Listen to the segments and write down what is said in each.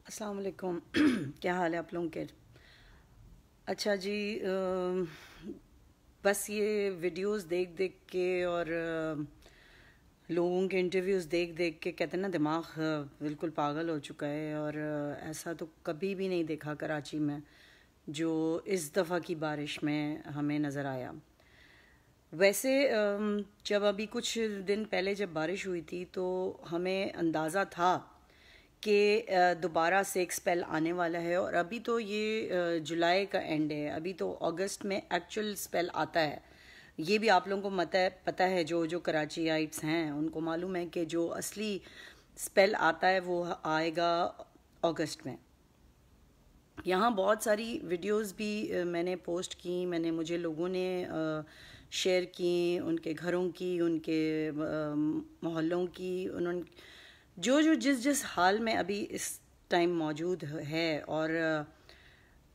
अस्सलाम वालेकुम। क्या हाल है आप लोगों के? अच्छा जी, बस ये वीडियोस देख देख के और लोगों के इंटरव्यूज़ देख देख के कहते हैं ना, दिमाग बिल्कुल पागल हो चुका है। और ऐसा तो कभी भी नहीं देखा कराची में जो इस दफ़ा की बारिश में हमें नज़र आया। वैसे जब अभी कुछ दिन पहले जब बारिश हुई थी तो हमें अंदाज़ा था कि दोबारा से एक स्पेल आने वाला है। और अभी तो ये जुलाई का एंड है, अभी तो अगस्त में एक्चुअल स्पेल आता है। ये भी आप लोगों को पता है, जो कराचीइट्स हैं उनको मालूम है कि जो असली स्पेल आता है वो आएगा अगस्त में। यहाँ बहुत सारी वीडियोस भी मैंने पोस्ट की, मुझे लोगों ने शेयर की, उनके घरों की, उनके मोहल्लों की, उन्होंने जो जिस हाल में अभी इस टाइम मौजूद है। और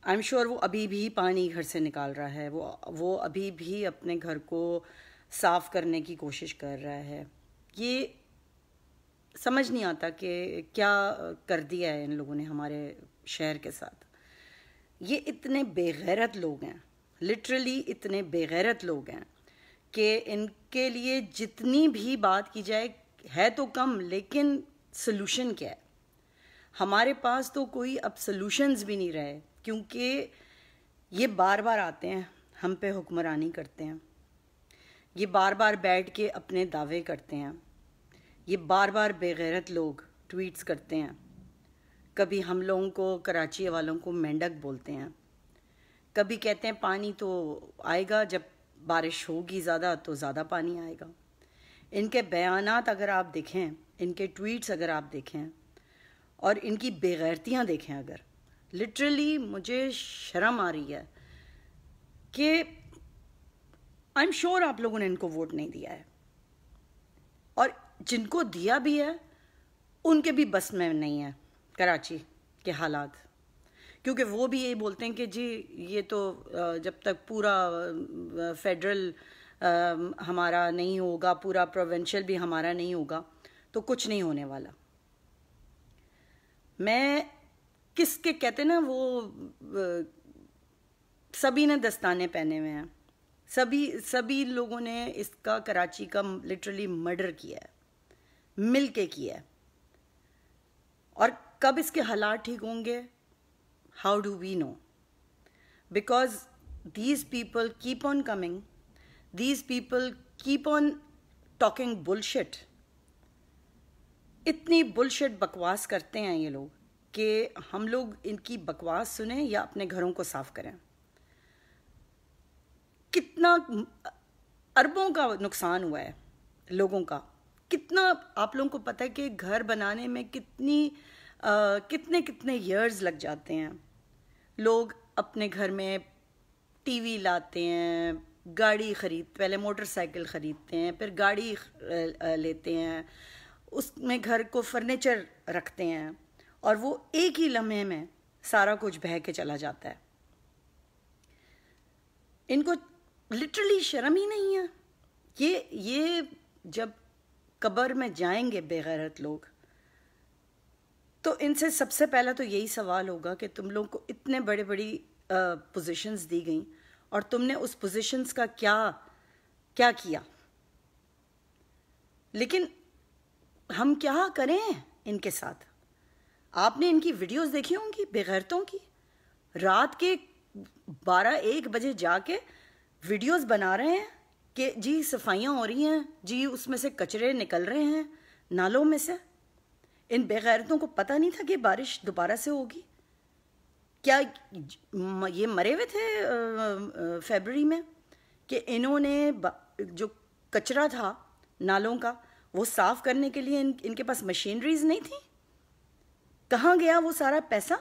आई एम श्योर वो अभी भी पानी घर से निकाल रहा है, वो अभी भी अपने घर को साफ करने की कोशिश कर रहा है। ये समझ नहीं आता कि क्या कर दिया है इन लोगों ने हमारे शहर के साथ। ये इतने बेगैरत लोग हैं, लिटरली इतने बेगैरत लोग हैं कि इनके लिए जितनी भी बात की जाए है तो कम, लेकिन सलूशन क्या है? हमारे पास तो कोई अब सलूशंस भी नहीं रहे, क्योंकि ये बार बार आते हैं, हम पे हुक्मरानी करते हैं, ये बार बार बैठ के अपने दावे करते हैं, ये बार बार बेगैरत लोग ट्वीट्स करते हैं। कभी हम लोगों को, कराची वालों को मेंढक बोलते हैं, कभी कहते हैं पानी तो आएगा, जब बारिश होगी ज़्यादा तो ज़्यादा पानी आएगा। इनके बयानात अगर आप देखें, इनके ट्वीट्स अगर आप देखें और इनकी बेगैरतियाँ देखें, अगर लिटरली मुझे शर्म आ रही है कि आई एम श्योर आप लोगों ने इनको वोट नहीं दिया है, और जिनको दिया भी है उनके भी बस में नहीं है कराची के हालात। क्योंकि वो भी यही बोलते हैं कि जी ये तो जब तक पूरा फेडरल हमारा नहीं होगा, पूरा प्रोविंशियल भी हमारा नहीं होगा, तो कुछ नहीं होने वाला। मैं किसके कहते ना, वो सभी ने दस्ताने पहने हुए हैं, सभी लोगों ने इसका, कराची का लिटरली मर्डर किया है, मिल के किया है। और कब इसके हालात ठीक होंगे, how do we know? Because these people keep on coming, these people keep on talking bullshit। इतनी बुलशिट बकवास करते हैं ये लोग कि हम लोग इनकी बकवास सुने या अपने घरों को साफ करें। कितना अरबों का नुकसान हुआ है लोगों का, कितना आप लोगों को पता है कि घर बनाने में कितने कितने ईयर्स लग जाते हैं। लोग अपने घर में टीवी लाते हैं, गाड़ी पहले मोटरसाइकिल ख़रीदते हैं, फिर गाड़ी लेते हैं, उसमें घर को फर्नीचर रखते हैं, और वो एक ही लम्हे में सारा कुछ बह के चला जाता है। इनको लिटरली शर्म ही नहीं है। ये जब कब्र में जाएंगे बेगैरत लोग, तो इनसे सबसे पहला तो यही सवाल होगा कि तुम लोग को इतने बड़ी पोजीशंस दी गई और तुमने उस पोजीशंस का क्या किया। लेकिन हम क्या करें इनके साथ? आपने इनकी वीडियोस देखी होंगी बेगैरतों की, रात के 12-1 बजे जाके वीडियोस बना रहे हैं कि जी सफाइयाँ हो रही हैं, जी उसमें से कचरे निकल रहे हैं नालों में से। इन बेगैरतों को पता नहीं था कि बारिश दोबारा से होगी। क्या ये मरे हुए थे फरवरी में कि इन्होंने जो कचरा था नालों का वो साफ करने के लिए इनके पास मशीनरीज नहीं थी? कहाँ गया वो सारा पैसा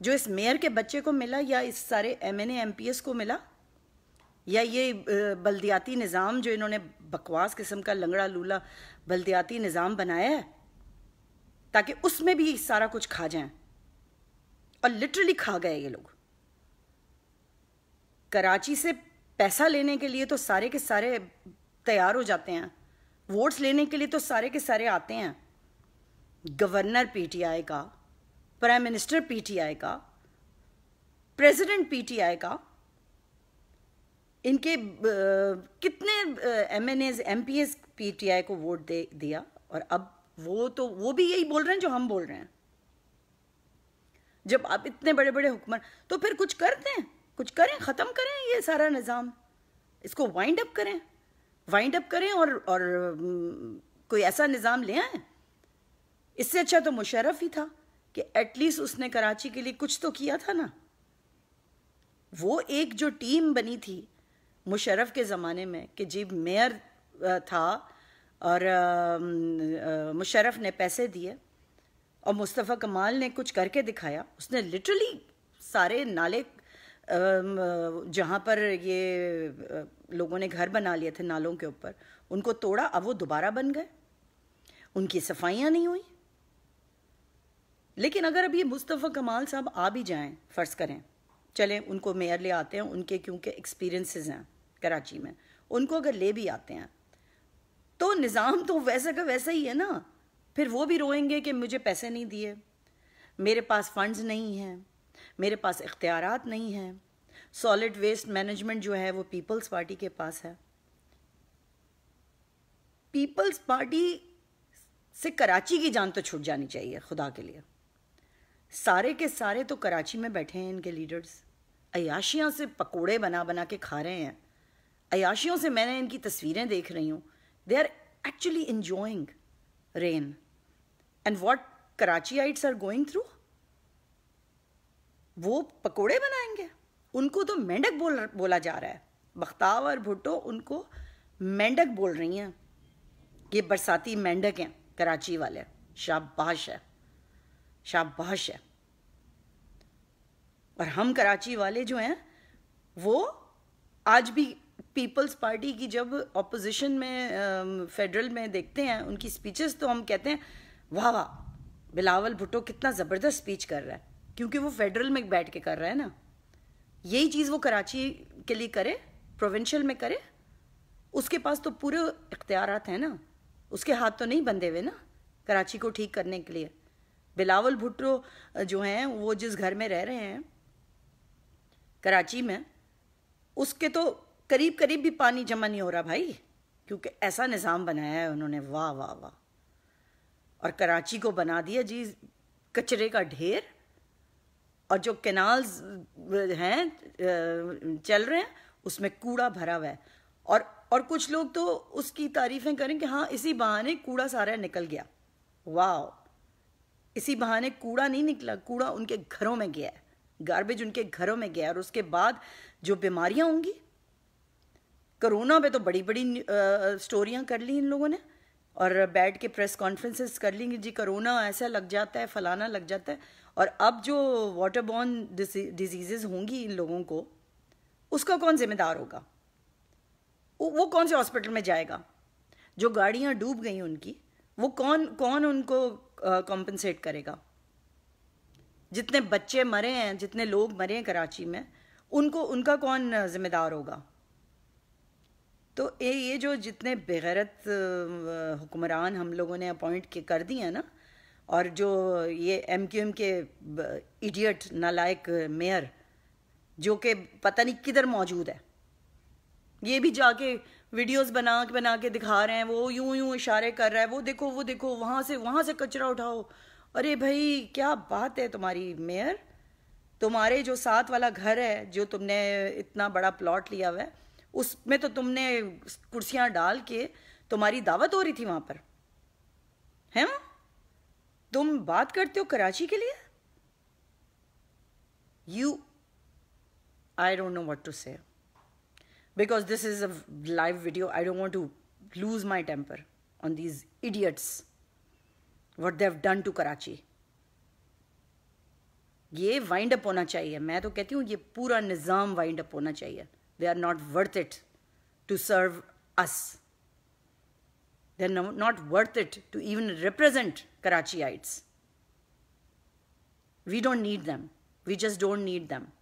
जो इस मेयर के बच्चे को मिला, या इस सारे MNA MPS को मिला, या ये बल्दियाती निज़ाम जो इन्होंने बकवास किस्म का लंगड़ा लूला बल्दियाती निज़ाम बनाया है ताकि उसमें भी सारा कुछ खा जाएं? और लिटरली खा गए ये लोग। कराची से पैसा लेने के लिए तो सारे के सारे तैयार हो जाते हैं, वोट्स लेने के लिए तो सारे के सारे आते हैं। गवर्नर PTI का प्राइम मिनिस्टर पीटीआई का, प्रेसिडेंट पीटीआई का, इनके कितने एमएनएज एमपीएस पीटीआई को वोट दिया, और अब वो भी यही बोल रहे हैं जो हम बोल रहे हैं। जब आप इतने बड़े बड़े हुक्मरान, तो फिर कुछ करते हैं, कुछ करें, ख़त्म करें ये सारा निज़ाम, इसको वाइंड अप करें और कोई ऐसा निज़ाम ले आए। इससे अच्छा तो मुशर्रफ ही था कि एटलीस्ट उसने कराची के लिए कुछ तो किया था ना। वो एक जो टीम बनी थी मुशर्रफ के ज़माने में कि जी मेयर था और मुशर्रफ ने पैसे दिए और मुस्तफ़ा कमाल ने कुछ करके दिखाया। उसने लिटरली सारे नाले जहाँ पर ये लोगों ने घर बना लिए थे नालों के ऊपर, उनको तोड़ा, अब वो दोबारा बन गए, उनकी सफाइयाँ नहीं हुई। लेकिन अगर अब ये मुस्तफ़ा कमाल साहब आ भी जाएं, फ़र्ज़ करें, चलें उनको मेयर ले आते हैं, उनके क्योंकि एक्सपीरियंसेस हैं कराची में, उनको अगर ले भी आते हैं तो निज़ाम तो वैसा का वैसा ही है ना। फिर वो भी रोएंगे कि मुझे पैसे नहीं दिए, मेरे पास फंड्स नहीं हैं, मेरे पास इख्तियारात नहीं हैं। सॉलिड वेस्ट मैनेजमेंट जो है वो पीपल्स पार्टी के पास है। पीपल्स पार्टी से कराची की जान तो छूट जानी चाहिए खुदा के लिए। सारे के सारे तो कराची में बैठे हैं इनके लीडर्स, अयाशियाँ से पकोड़े बना बना के खा रहे हैं। अयाशियों से मैंने इनकी तस्वीरें देख रही हूँ, they are actually enjoying rain and what Karachiites are going through। वो पकोड़े बनाएंगे, उनको तो मेंढक बोला जा रहा है। बख्तावर भुट्टो उनको मेंढक बोल रही हैं, ये बरसाती मेंढक हैं कराची वाले। शाबाश है, शाबाश है। और हम कराची वाले जो हैं वो आज भी पीपल्स पार्टी की जब ऑपोजिशन में फेडरल में देखते हैं उनकी स्पीचेस, तो हम कहते हैं वाह वाह, बिलावल भुट्टो कितना ज़बरदस्त स्पीच कर रहा है, क्योंकि वो फेडरल में बैठ के कर रहा है ना। यही चीज़ वो कराची के लिए करे, प्रोविंशियल में करे, उसके पास तो पूरे इख्तियारात हैं ना, उसके हाथ तो नहीं बंधे हुए ना कराची को ठीक करने के लिए। बिलावल भुट्टो जो हैं वो जिस घर में रह रहे हैं कराची में, उसके तो करीब करीब भी पानी जमा नहीं हो रहा भाई, क्योंकि ऐसा निज़ाम बनाया है उन्होंने। वाह वाह वाह। और कराची को बना दिया जी कचरे का ढेर, और जो कैनाल्स हैं चल रहे हैं उसमें कूड़ा भरा हुआ है। और कुछ लोग तो उसकी तारीफ़ें करें कि हाँ इसी बहाने कूड़ा सारा निकल गया। वाह, इसी बहाने कूड़ा नहीं निकला, कूड़ा उनके घरों में गया है, गार्बेज उनके घरों में गया। और उसके बाद जो बीमारियां होंगी, कोरोना पे तो बड़ी बड़ी स्टोरियां कर ली इन लोगों ने, और बैठ के प्रेस कॉन्फ्रेंसेस कर ली कि जी कोरोना ऐसा लग जाता है, फलाना लग जाता है। और अब जो वाटर बॉर्न डिजीज़ेस होंगी इन लोगों को, उसका कौन जिम्मेदार होगा? वो कौन से हॉस्पिटल में जाएगा? जो गाड़ियां डूब गई उनकी, वो कौन उनको कॉम्पनसेट करेगा? जितने बच्चे मरे हैं, जितने लोग मरे हैं कराची में, उनका कौन जिम्मेदार होगा? तो ये जो जितने बेगैरत हुक्मरान हम लोगों ने अपॉइंट कर दिए हैं ना, और जो ये MQM के इडियट नालायक मेयर जो कि पता नहीं किधर मौजूद है, ये भी जाके वीडियोस बना के दिखा रहे हैं, वो यूं इशारे कर रहा है, वो देखो वहाँ से कचरा उठाओ। अरे भाई क्या बात है तुम्हारी मेयर, तुम्हारे जो साथ वाला घर है, जो तुमने इतना बड़ा प्लॉट लिया हुआ है, उसमें तो तुमने कुर्सियां डाल के तुम्हारी दावत हो रही थी वहां पर, है? तुम बात करते हो कराची के लिए? I don't know what to say, because this is a live video. I don't want to lose my temper on these idiots, what they have done to Karachi. ये वाइंड अप होना चाहिए। मैं तो कहती हूँ ये पूरा निज़ाम वाइंड अप होना चाहिए। They are not worth it to serve us. They are not worth it to even represent Karachiites. We don't need them. We just don't need them.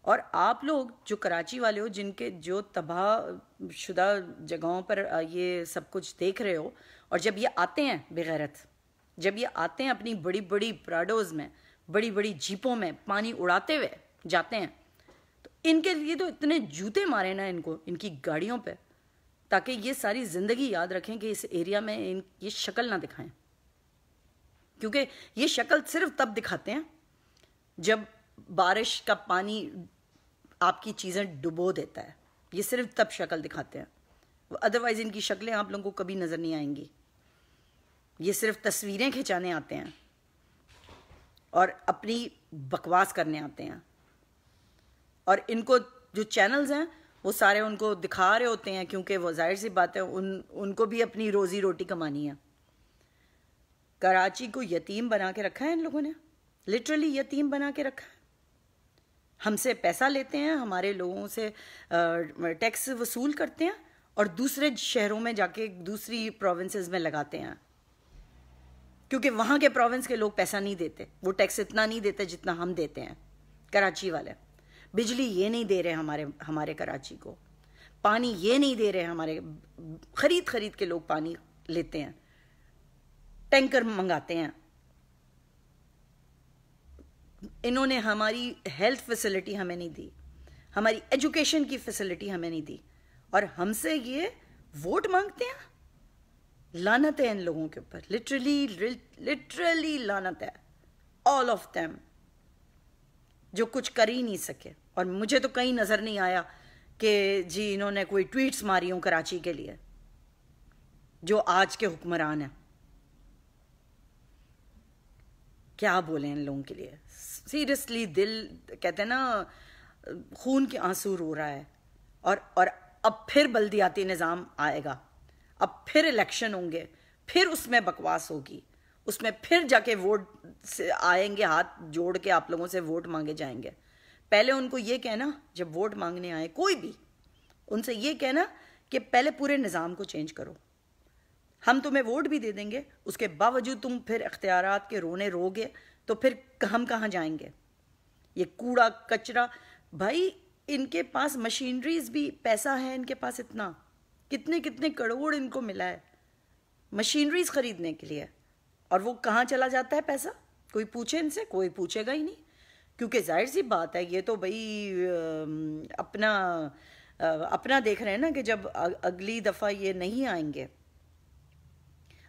और आप लोग जो कराची वाले हो, जिनके जो तबाह शुदा जगहों पर ये सब कुछ देख रहे हो, और जब ये आते हैं बेगैरत जब ये आते हैं अपनी बड़ी बड़ी प्राडोज में, बड़ी बड़ी जीपों में पानी उड़ाते हुए जाते हैं, तो इनके लिए तो इतने जूते मारे ना इनको, इनकी गाड़ियों पे, ताकि ये सारी ज़िंदगी याद रखें कि इस एरिया में ये शक्ल ना दिखाएं। क्योंकि ये शक्ल सिर्फ तब दिखाते हैं जब बारिश का पानी आपकी चीज़ें डुबो देता है, ये सिर्फ तब शक्ल दिखाते हैं। अदरवाइज इनकी शक्लें आप लोगों को कभी नज़र नहीं आएंगी। ये सिर्फ तस्वीरें खिंचाने आते हैं और अपनी बकवास करने आते हैं, और इनको जो चैनल्स हैं वो सारे उनको दिखा रहे होते हैं, क्योंकि वो जाहिर सी बात है उनको भी अपनी रोज़ी रोटी कमानी है। कराची को यतीम बना के रखा है इन लोगों ने, लिटरली यतीम बना के रखा है। हमसे पैसा लेते हैं, हमारे लोगों से टैक्स वसूल करते हैं और दूसरे शहरों में जाके दूसरी प्रोविंसेस में लगाते हैं, क्योंकि वहाँ के प्रोविंस के लोग पैसा नहीं देते, वो टैक्स इतना नहीं देते जितना हम देते हैं कराची वाले। बिजली ये नहीं दे रहे हमारे कराची को, पानी ये नहीं दे रहे हमारे, खरीद के लोग पानी लेते हैं, टैंकर मंगाते हैं। इन्होंने हमारी हेल्थ फैसिलिटी हमें नहीं दी, हमारी एजुकेशन की फैसिलिटी हमें नहीं दी, और हमसे ये वोट मांगते हैं। लानत है इन लोगों के ऊपर, लिटरली लानत है, ऑल ऑफ देम, जो कुछ कर ही नहीं सके। और मुझे तो कहीं नजर नहीं आया कि जी इन्होंने कोई ट्वीट्स मारी हों कराची के लिए, जो आज के हुक्मरान हैं। क्या बोले इन लोगों के लिए, सीरियसली दिल, कहते हैं ना, खून के आंसू रो रहा है। और अब फिर बल्दियाती निज़ाम आएगा, अब फिर इलेक्शन होंगे, फिर उसमें बकवास होगी, उसमें फिर जाके वोट से आएंगे, हाथ जोड़ के आप लोगों से वोट मांगे जाएंगे। पहले उनको ये कहना, जब वोट मांगने आए कोई भी, उनसे ये कहना कि पहले पूरे निज़ाम को चेंज करो, हम तुम्हें वोट भी दे देंगे, उसके बावजूद तुम फिर इख्तियारात के रोने रोगे तो फिर हम कहाँ जाएंगे। ये कूड़ा कचरा, भाई इनके पास मशीनरीज भी, पैसा है इनके पास इतना, कितने कितने करोड़ इनको मिला है मशीनरीज खरीदने के लिए, और वो कहाँ चला जाता है पैसा? कोई पूछे इनसे? कोई पूछेगा ही नहीं, क्योंकि जाहिर सी बात है ये तो भाई अपना देख रहे हैं ना कि जब अगली दफ़ा ये नहीं आएंगे,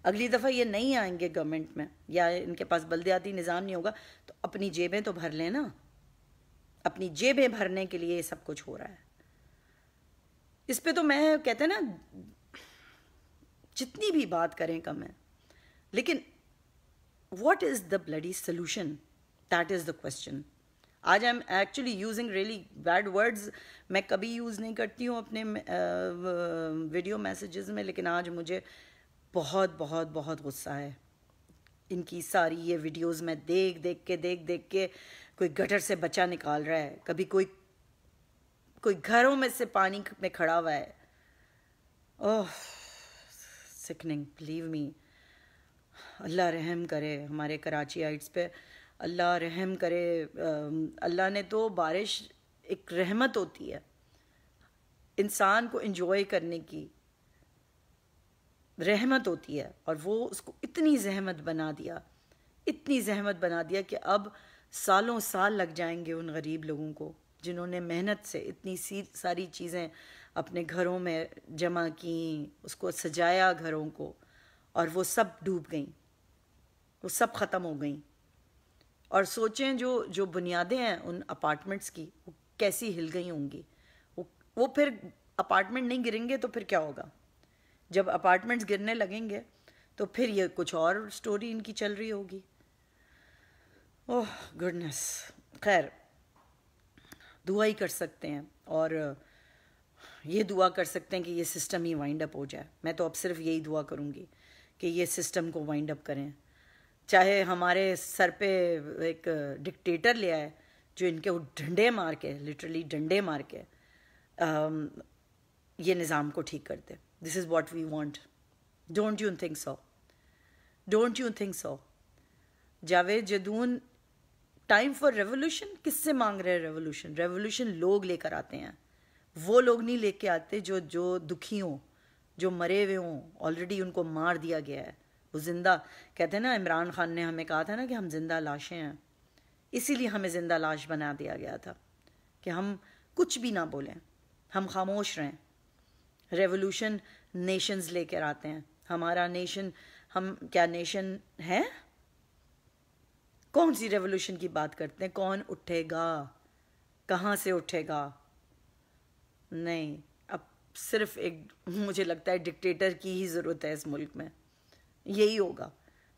अगली दफ़ा ये नहीं आएंगे गवर्नमेंट में, या इनके पास बल्दियाती निज़ाम नहीं होगा, तो अपनी जेबें तो भर लें ना। अपनी जेबें भरने के लिए ये सब कुछ हो रहा है। इस पे तो मैं, कहते हैं ना, जितनी भी बात करें कम है। लेकिन what is the bloody solution, that is the question. आज I am actually using really bad words, मैं कभी यूज़ नहीं करती हूँ अपने वीडियो मैसेजेस में, लेकिन आज मुझे बहुत बहुत बहुत गुस्सा है। इनकी सारी ये वीडियोस में देख देख के कोई गटर से बच्चा निकाल रहा है, कभी कोई घरों में से पानी में खड़ा हुआ है। ओह सिकनिंग, बिलीव मी। अल्लाह रहम करे हमारे कराचीइट्स पे, अल्लाह रहम करे। अल्लाह ने तो, बारिश एक रहमत होती है इंसान को एंजॉय करने की, रहमत होती है, और वो उसको इतनी जहमत बना दिया, इतनी जहमत बना दिया कि अब सालों साल लग जाएंगे उन गरीब लोगों को जिन्होंने मेहनत से इतनी सारी चीज़ें अपने घरों में जमा की, उसको सजाया घरों को, और वो सब डूब गई, वो सब ख़त्म हो गई। और सोचें जो बुनियादें हैं उन अपार्टमेंट्स की, वो कैसी हिल गई होंगी। वो फिर अपार्टमेंट नहीं गिरेंगे तो फिर क्या होगा? जब अपार्टमेंट्स गिरने लगेंगे तो फिर ये कुछ और स्टोरी इनकी चल रही होगी। ओह गुडनेस। खैर, दुआ ही कर सकते हैं, और ये दुआ कर सकते हैं कि ये सिस्टम ही वाइंड अप हो जाए। मैं तो अब सिर्फ यही दुआ करूँगी कि ये सिस्टम को वाइंड अप करें, चाहे हमारे सर पे एक डिक्टेटर ले आए जो इनके डंडे मार के, लिटरली डंडे मार के ये निज़ाम को ठीक कर दे। This is what we want. Don't you think so? Don't you think so? Javed Jadoon, time for revolution. किससे मांग रहे हैं रेवोल्यूशन? रेवोल्यूशन लोग लेकर आते हैं, वो लोग नहीं लेके आते जो दुखी हों, जो मरे हुए हों, ऑलरेडी उनको मार दिया गया है, वो जिंदा, कहते हैं ना, इमरान खान ने हमें कहा था ना कि हम जिंदा लाशें हैं, इसीलिए हमें जिंदा लाश बना दिया गया था कि हम कुछ भी ना बोलें, हम खामोश रहें। रेवोल्यूशन नेशंस लेकर आते हैं, हमारा नेशन, हम क्या नेशन है? कौन सी रेवोल्यूशन की बात करते हैं? कौन उठेगा? कहाँ से उठेगा? नहीं, अब सिर्फ एक, मुझे लगता है डिक्टेटर की ही ज़रूरत है इस मुल्क में, यही होगा।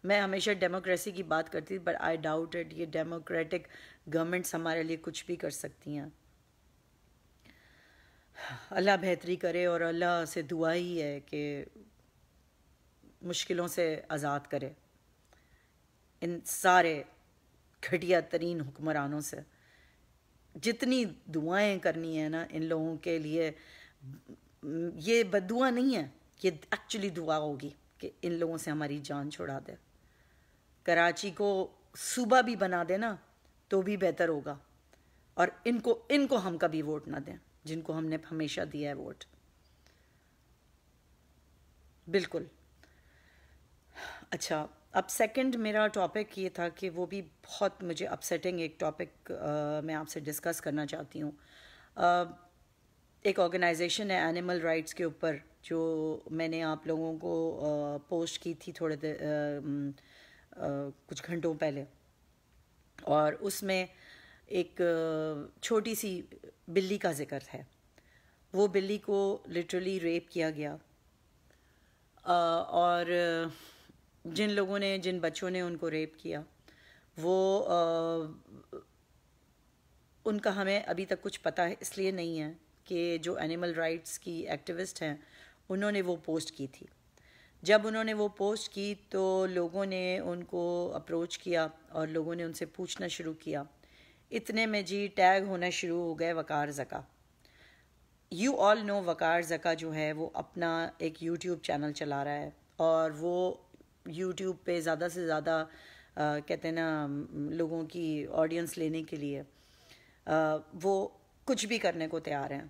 मैं हमेशा डेमोक्रेसी की बात करती थी, बट आई डाउट इट, ये डेमोक्रेटिक गवर्नमेंट्स हमारे लिए कुछ भी कर सकती हैं। अल्लाह बेहतरी करे, और अल्लाह से दुआ ही है कि मुश्किलों से आज़ाद करे इन सारे घटिया तरीन हुक्मरानों से। जितनी दुआएं करनी है ना इन लोगों के लिए, ये बद्दुआ नहीं है, ये एक्चुअली दुआ होगी कि इन लोगों से हमारी जान छुड़ा दे। कराची को सूबा भी बना देना तो भी बेहतर होगा, और इनको हम कभी वोट ना दें, जिनको हमने हमेशा दिया है वोट। बिल्कुल। अच्छा, अब सेकंड मेरा टॉपिक ये था कि वो भी बहुत मुझे अपसेटिंग एक टॉपिक मैं आपसे डिस्कस करना चाहती हूँ। एक ऑर्गेनाइजेशन है एनिमल राइट्स के ऊपर, जो मैंने आप लोगों को पोस्ट की थी कुछ घंटों पहले, और उसमें एक छोटी सी बिल्ली का जिक्र है। वो बिल्ली को लिटरली रेप किया गया, और जिन लोगों ने, जिन बच्चों ने उनको रेप किया, वो उनका हमें अभी तक कुछ पता है इसलिए नहीं है कि जो एनिमल राइट्स की एक्टिविस्ट हैं उन्होंने वो पोस्ट की थी। जब उन्होंने वो पोस्ट की तो लोगों ने उनको अप्रोच किया और लोगों ने उनसे पूछना शुरू किया। इतने में जी टैग होना शुरू हो गए वकार ज़का। यू ऑल नो वकार ज़का जो है वो अपना एक यूट्यूब चैनल चला रहा है, और वो यूट्यूब पे ज़्यादा से ज़्यादा कहते हैं ना लोगों की ऑडियंस लेने के लिए वो कुछ भी करने को तैयार हैं।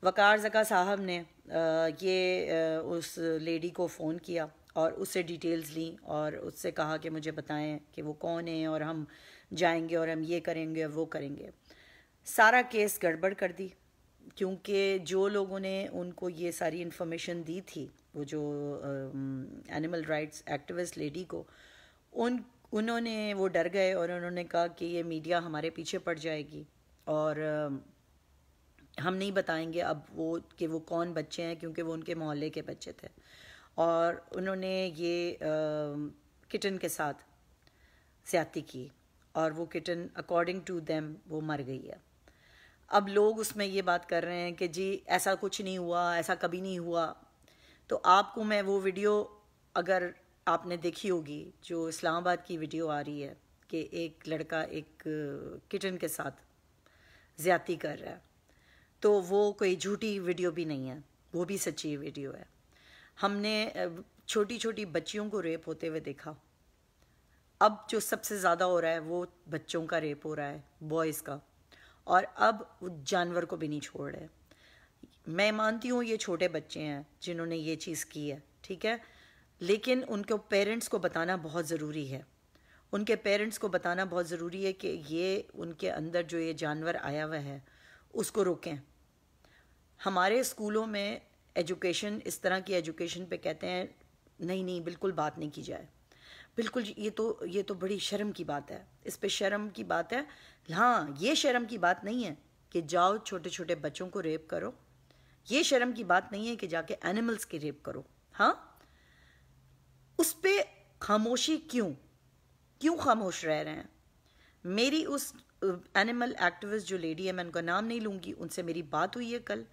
वकार ज़का साहब ने उस लेडी को फ़ोन किया और उससे डिटेल्स ली और उससे कहा कि मुझे बताएं कि वो कौन है, और हम जाएंगे और हम ये करेंगे और वो करेंगे। सारा केस गड़बड़ कर दी, क्योंकि जो लोगों ने उनको ये सारी इन्फॉर्मेशन दी थी, वो जो एनिमल राइट्स एक्टिविस्ट लेडी को, उन्होंने वो डर गए और उन्होंने कहा कि ये मीडिया हमारे पीछे पड़ जाएगी और हम नहीं बताएंगे अब वो कि वो कौन बच्चे हैं, क्योंकि वो उनके मोहल्ले के बच्चे थे। और उन्होंने ये किटन के साथ ज़्यादती की, और वो किटन अकॉर्डिंग टू देम वो मर गई है। अब लोग उसमें ये बात कर रहे हैं कि जी ऐसा कुछ नहीं हुआ, ऐसा कभी नहीं हुआ। तो आपको मैं वो वीडियो, अगर आपने देखी होगी, जो इस्लामाबाद की वीडियो आ रही है कि एक लड़का एक किटन के साथ ज़्यादती कर रहा है, तो वो कोई झूठी वीडियो भी नहीं है, वो भी सच्ची वीडियो है। हमने छोटी छोटी बच्चियों को रेप होते हुए देखा। अब जो सबसे ज़्यादा हो रहा है वो बच्चों का रेप हो रहा है, बॉयज़ का, और अब वो जानवर को भी नहीं छोड़ रहे। मैं मानती हूँ ये छोटे बच्चे हैं जिन्होंने ये चीज़ की है, ठीक है, लेकिन उनको पेरेंट्स को बताना बहुत ज़रूरी है। उनके पेरेंट्स को बताना बहुत ज़रूरी है कि ये उनके अंदर जो ये जानवर आया हुआ है उसको रोकें। हमारे स्कूलों में एजुकेशन, इस तरह की एजुकेशन पे कहते हैं नहीं नहीं बिल्कुल बात नहीं की जाए। बिल्कुल, ये तो बड़ी शर्म की बात है, इस पे शर्म की बात है। हाँ, ये शर्म की बात नहीं है कि जाओ छोटे छोटे बच्चों को रेप करो, ये शर्म की बात नहीं है कि जाके एनिमल्स की रेप करो। हाँ, उस पे खामोशी क्यों खामोश रह रहे हैं? मेरी उस एनिमल एक्टिविस्ट जो लेडी है, मैं उनका नाम नहीं लूँगी, उनसे मेरी बात हुई है कल,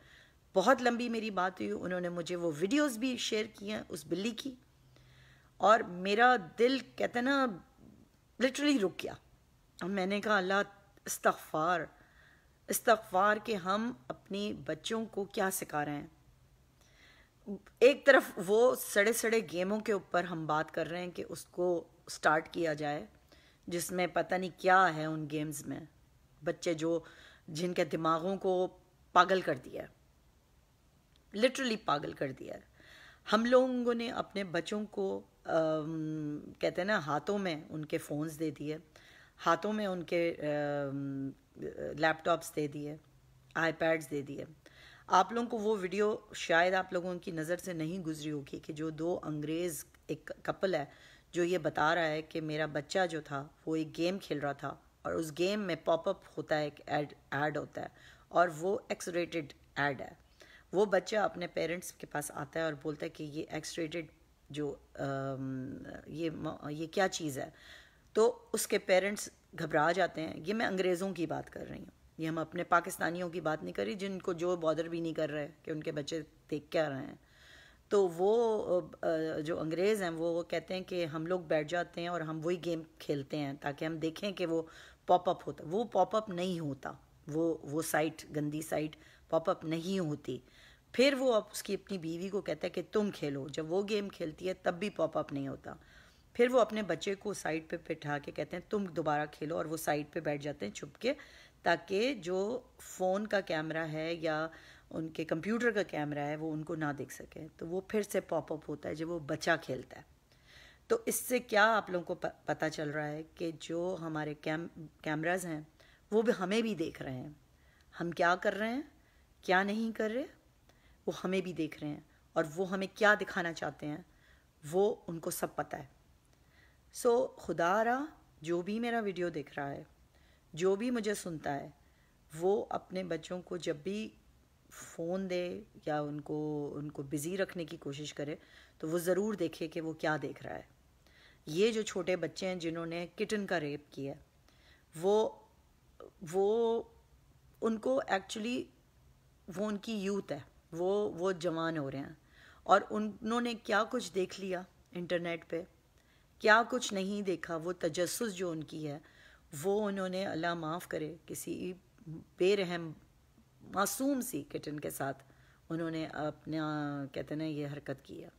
बहुत लंबी मेरी बात हुई। उन्होंने मुझे वो वीडियोस भी शेयर की हैं उस बिल्ली की, और मेरा दिल कहते ना लिटरली रुक गया। और मैंने कहा अल्लाह, इस्तग़फ़ार कि हम अपनी बच्चों को क्या सिखा रहे हैं। एक तरफ वो सड़े सड़े गेमों के ऊपर हम बात कर रहे हैं कि उसको स्टार्ट किया जाए, जिसमें पता नहीं क्या है उन गेम्स में, बच्चे जिनके दिमागों को पागल कर दिया है, लिटरली पागल कर दिया है। हम लोगों ने अपने बच्चों को कहते हैं ना, हाथों में उनके फ़ोन्स दे दिए, हाथों में उनके लैपटॉप्स दे दिए, आईपैड्स दे दिए। आप लोगों को वो वीडियो शायद आप लोगों की नज़र से नहीं गुजरी होगी कि जो दो अंग्रेज़, एक कपल है जो ये बता रहा है कि मेरा बच्चा जो था वो एक गेम खेल रहा था और उस गेम में पॉपअप होता है, एक ऐड होता है और वो एक्स रेटेड ऐड है। वो बच्चा अपने पेरेंट्स के पास आता है और बोलता है कि ये एक्स रेटेड जो ये क्या चीज़ है। तो उसके पेरेंट्स घबरा जाते हैं। ये मैं अंग्रेज़ों की बात कर रही हूँ, ये हम अपने पाकिस्तानियों की बात नहीं कर रही, जिनको जो बॉदर भी नहीं कर रहे कि उनके बच्चे देख क्या रहे हैं। तो वो जो अंग्रेज़ हैं वो कहते हैं कि हम लोग बैठ जाते हैं और हम वही गेम खेलते हैं ताकि हम देखें कि वो पॉपअप होता। वो पॉपअप नहीं होता, वो साइट, गंदी साइट पॉपअप नहीं होती। फिर वो उसकी अपनी बीवी को कहता है कि तुम खेलो। जब वो गेम खेलती है तब भी पॉपअप नहीं होता। फिर वो अपने बच्चे को साइड पे बिठा के कहते हैं तुम दोबारा खेलो, और वो साइड पे बैठ जाते हैं छुप के, ताकि जो फ़ोन का कैमरा है या उनके कंप्यूटर का कैमरा है वो उनको ना देख सके। तो वो फिर से पॉपअप होता है जब वो बच्चा खेलता है। तो इससे क्या आप लोगों को पता चल रहा है कि जो हमारे कैमराज हैं वो भी हमें भी देख रहे हैं, हम क्या कर रहे हैं क्या नहीं कर रहे, वो हमें भी देख रहे हैं, और वो हमें क्या दिखाना चाहते हैं वो उनको सब पता है। सो खुदारा जो भी मेरा वीडियो देख रहा है, जो भी मुझे सुनता है, वो अपने बच्चों को जब भी फ़ोन दे या उनको बिज़ी रखने की कोशिश करे तो वो ज़रूर देखे कि वो क्या देख रहा है। ये जो छोटे बच्चे हैं जिन्होंने किटन का रेप किया, वो उनको एक्चुअली, वो उनकी यूथ है, वो जवान हो रहे हैं और उन्होंने क्या कुछ देख लिया इंटरनेट पे, क्या कुछ नहीं देखा। वो तजस्सुस जो उनकी है वो उन्होंने, अल्लाह माफ़ करे, किसी बेरहम मासूम सी किटन के साथ उन्होंने अपना, कहते ना, ये हरकत की है।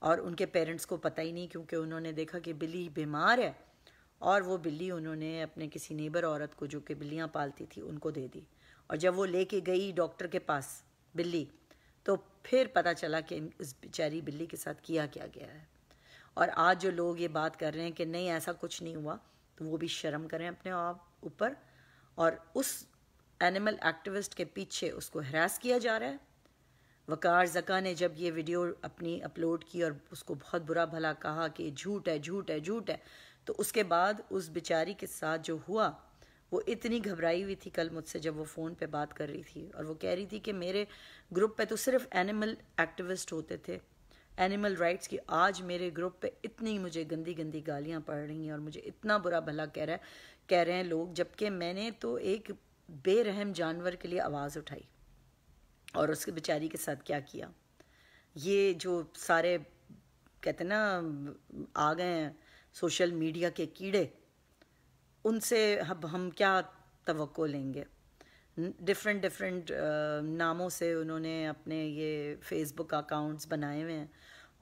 और उनके पेरेंट्स को पता ही नहीं, क्योंकि उन्होंने देखा कि बिल्ली बीमार है और वो बिल्ली उन्होंने अपने किसी नेबर औरत को जो कि बिल्लियाँ पालती थी उनको दे दी। और जब वो लेके गई डॉक्टर के पास बिल्ली, तो फिर पता चला कि इस बेचारी बिल्ली के साथ किया क्या गया है। और आज जो लोग ये बात कर रहे हैं कि नहीं ऐसा कुछ नहीं हुआ, तो वो भी शर्म करें अपने आप ऊपर। और उस एनिमल एक्टिविस्ट के पीछे उसको हरास किया जा रहा है। वकार ज़का ने जब ये वीडियो अपनी अपलोड की और उसको बहुत बुरा भला कहा कि झूठ है झूठ है झूठ है, तो उसके बाद उस बेचारी के साथ जो हुआ, वो इतनी घबराई हुई थी कल मुझसे जब वो फ़ोन पे बात कर रही थी, और वो कह रही थी कि मेरे ग्रुप पे तो सिर्फ एनिमल एक्टिविस्ट होते थे, एनिमल राइट्स की। आज मेरे ग्रुप पे इतनी मुझे गंदी गंदी गालियाँ पड़ रही हैं और मुझे इतना बुरा भला कह रहे हैं लोग, जबकि मैंने तो एक बेरहम जानवर के लिए आवाज़ उठाई और उसके बेचारी के साथ क्या किया। ये जो सारे कहते ना आ गए हैं सोशल मीडिया के कीड़े, उनसे अब हम क्या तवक्को लेंगे। डिफरेंट नामों से उन्होंने अपने ये फेसबुक अकाउंट्स बनाए हुए हैं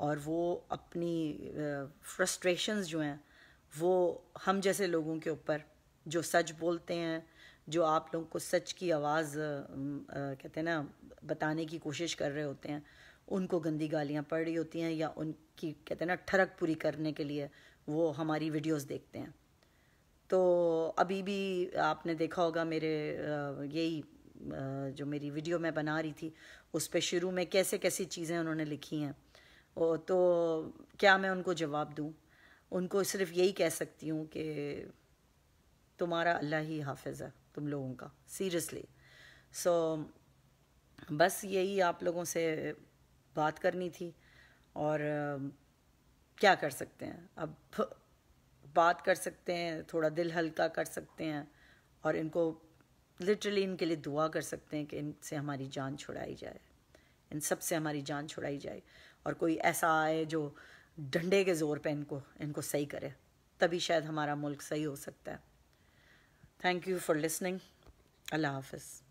और वो अपनी फ्रस्ट्रेशंस जो हैं वो हम जैसे लोगों के ऊपर, जो सच बोलते हैं, जो आप लोगों को सच की आवाज़ कहते हैं ना बताने की कोशिश कर रहे होते हैं, उनको गंदी गालियाँ पड़ रही होती हैं, या उनकी कहते हैं ना ठरक पूरी करने के लिए वो हमारी वीडियोस देखते हैं। तो अभी भी आपने देखा होगा मेरे यही जो मेरी वीडियो मैं बना रही थी उस पे शुरू में कैसे कैसी चीज़ें उन्होंने लिखी हैं। तो क्या मैं उनको जवाब दूँ? उनको सिर्फ यही कह सकती हूँ कि तुम्हारा अल्लाह ही हाफिज़ है तुम लोगों का, सीरियसली। सो बस यही आप लोगों से बात करनी थी, और क्या कर सकते हैं अब, बात कर सकते हैं, थोड़ा दिल हल्का कर सकते हैं, और इनको लिटरली इनके लिए दुआ कर सकते हैं कि इनसे हमारी जान छुड़ाई जाए, इन सब से हमारी जान छुड़ाई जाए, और कोई ऐसा आए जो डंडे के ज़ोर पे इनको सही करे, तभी शायद हमारा मुल्क सही हो सकता है। Thank you for listening. अल्लाह हाफ़िज़।